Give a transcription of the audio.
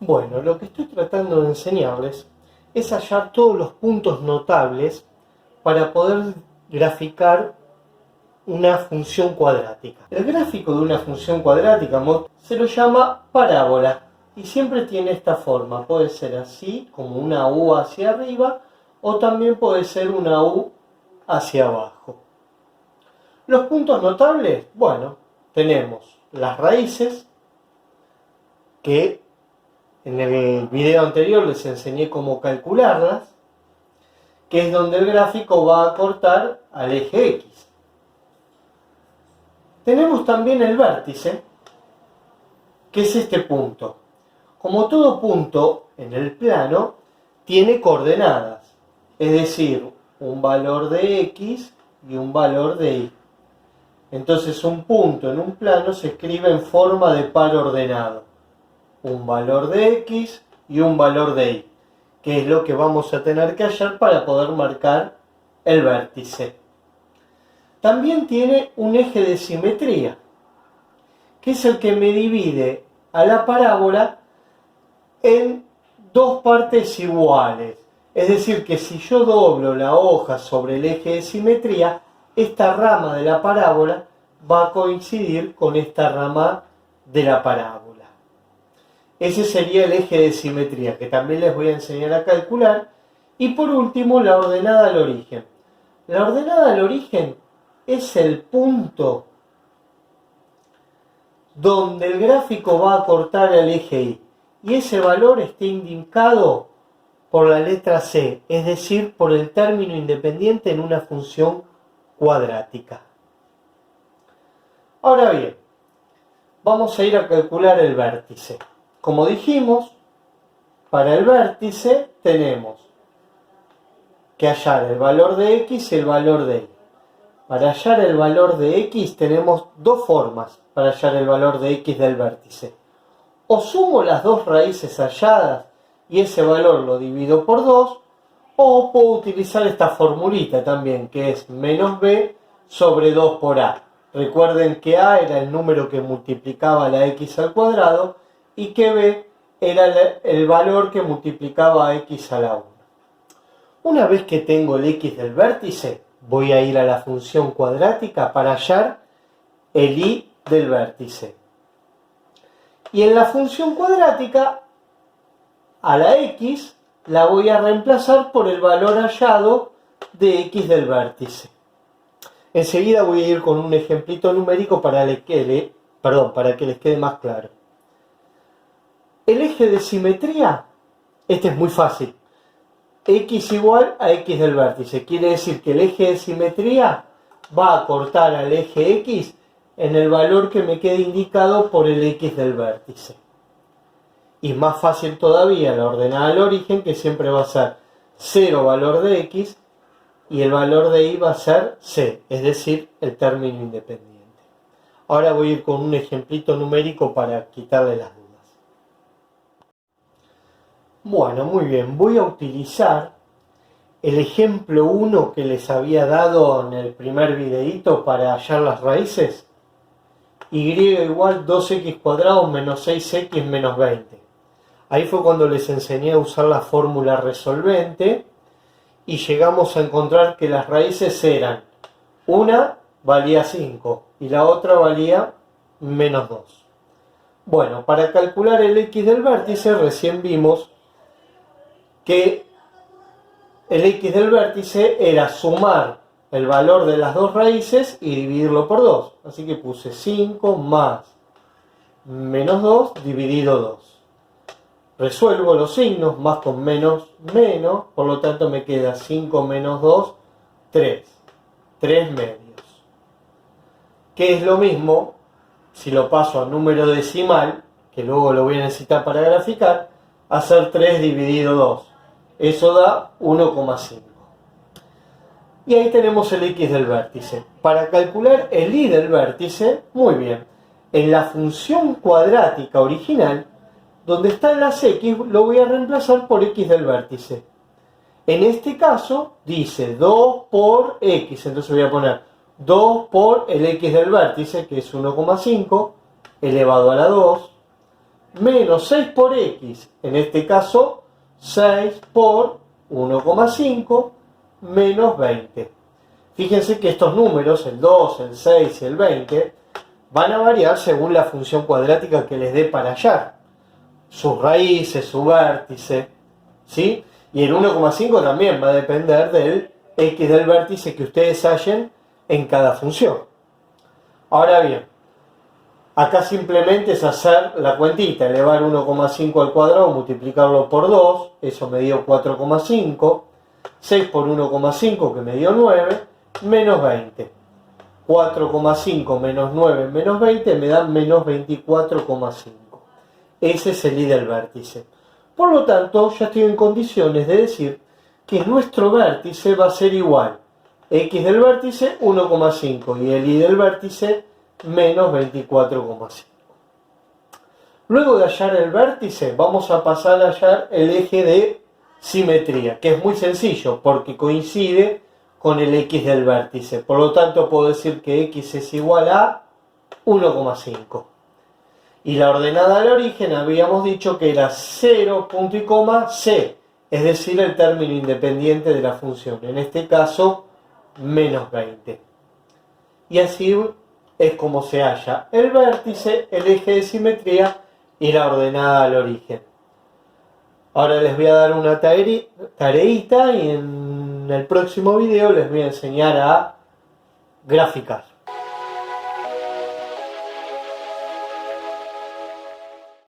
Bueno, lo que estoy tratando de enseñarles es hallar todos los puntos notables para poder graficar una función cuadrática. El gráfico de una función cuadrática se lo llama parábola y siempre tiene esta forma. Puede ser así, como una U hacia arriba, o también puede ser una U hacia abajo. Los puntos notables, bueno, tenemos las raíces, que en el video anterior les enseñé cómo calcularlas, que es donde el gráfico va a cortar al eje X. Tenemos también el vértice, que es este punto. Como todo punto en el plano, tiene coordenadas, es decir, un valor de X y un valor de Y. Entonces un punto en un plano se escribe en forma de par ordenado. Un valor de X y un valor de Y, que es lo que vamos a tener que hallar para poder marcar el vértice. También tiene un eje de simetría, que es el que me divide a la parábola en dos partes iguales. Es decir, que si yo doblo la hoja sobre el eje de simetría, esta rama de la parábola va a coincidir con esta rama de la parábola. Ese sería el eje de simetría, que también les voy a enseñar a calcular. Y por último, la ordenada al origen. La ordenada al origen es el punto donde el gráfico va a cortar al eje Y. Y ese valor está indicado por la letra C, es decir, por el término independiente en una función cuadrática. Ahora bien, vamos a ir a calcular el vértice. Como dijimos, para el vértice tenemos que hallar el valor de X y el valor de Y. Para hallar el valor de X tenemos dos formas para hallar el valor de X del vértice. O sumo las dos raíces halladas y ese valor lo divido por 2, o puedo utilizar esta formulita también, que es menos B sobre 2 por A. Recuerden que A era el número que multiplicaba la X al cuadrado y que B era el valor que multiplicaba a X a la 1. Una vez que tengo el X del vértice, voy a ir a la función cuadrática para hallar el Y del vértice. Y en la función cuadrática, a la X la voy a reemplazar por el valor hallado de X del vértice. Enseguida voy a ir con un ejemplito numérico para que les quede más claro. El eje de simetría, este es muy fácil. X igual a X del vértice. Quiere decir que el eje de simetría va a cortar al eje X en el valor que me quede indicado por el X del vértice. Y más fácil todavía, la ordenada al origen, que siempre va a ser 0 valor de X y el valor de Y va a ser C, es decir, el término independiente. Ahora voy a ir con un ejemplito numérico para quitarle las dudas. Bueno, muy bien, voy a utilizar el ejemplo 1 que les había dado en el primer videíto para hallar las raíces. Y igual 2x cuadrado menos 6x menos 20. Ahí fue cuando les enseñé a usar la fórmula resolvente y llegamos a encontrar que las raíces eran, una valía 5 y la otra valía menos 2. Bueno, para calcular el X del vértice recién vimos que el X del vértice era sumar el valor de las dos raíces y dividirlo por 2. Así que puse 5 más menos 2 dividido 2. Resuelvo los signos, más con menos, menos, por lo tanto me queda 5 menos 2, 3. 3 medios. Que es lo mismo, si lo paso a número decimal, que luego lo voy a necesitar para graficar, hacer 3 dividido 2. Eso da 1,5. Y ahí tenemos el X del vértice. Para calcular el Y del vértice, muy bien, en la función cuadrática original, donde están las X, lo voy a reemplazar por X del vértice. En este caso, dice 2 por X, entonces voy a poner 2 por el X del vértice, que es 1,5, elevado a la 2, menos 6 por x, en este caso 6 por 1,5 menos 20. Fíjense que estos números, el 2, el 6 y el 20, van a variar según la función cuadrática que les dé para hallar. Sus raíces, su vértice, ¿sí? Y el 1,5 también va a depender del x del vértice que ustedes hallen en cada función. Ahora bien, acá simplemente es hacer la cuentita, elevar 1,5 al cuadrado, multiplicarlo por 2, eso me dio 4,5, 6 por 1,5 que me dio 9, menos 20. 4,5 menos 9 menos 20 me da menos 24,5. Ese es el i del vértice. Por lo tanto, ya estoy en condiciones de decir que nuestro vértice va a ser igual x del vértice 1,5 y el i del vértice menos 24,5. Luego de hallar el vértice, vamos a pasar a hallar el eje de simetría, que es muy sencillo porque coincide con el x del vértice. Por lo tanto, puedo decir que x es igual a 1,5. Y la ordenada al origen habíamos dicho que era 0, punto y coma, c, es decir, el término independiente de la función, en este caso, menos 20. Y así es como se halla el vértice, el eje de simetría y la ordenada al origen. Ahora les voy a dar una tareita y en el próximo video les voy a enseñar a graficar.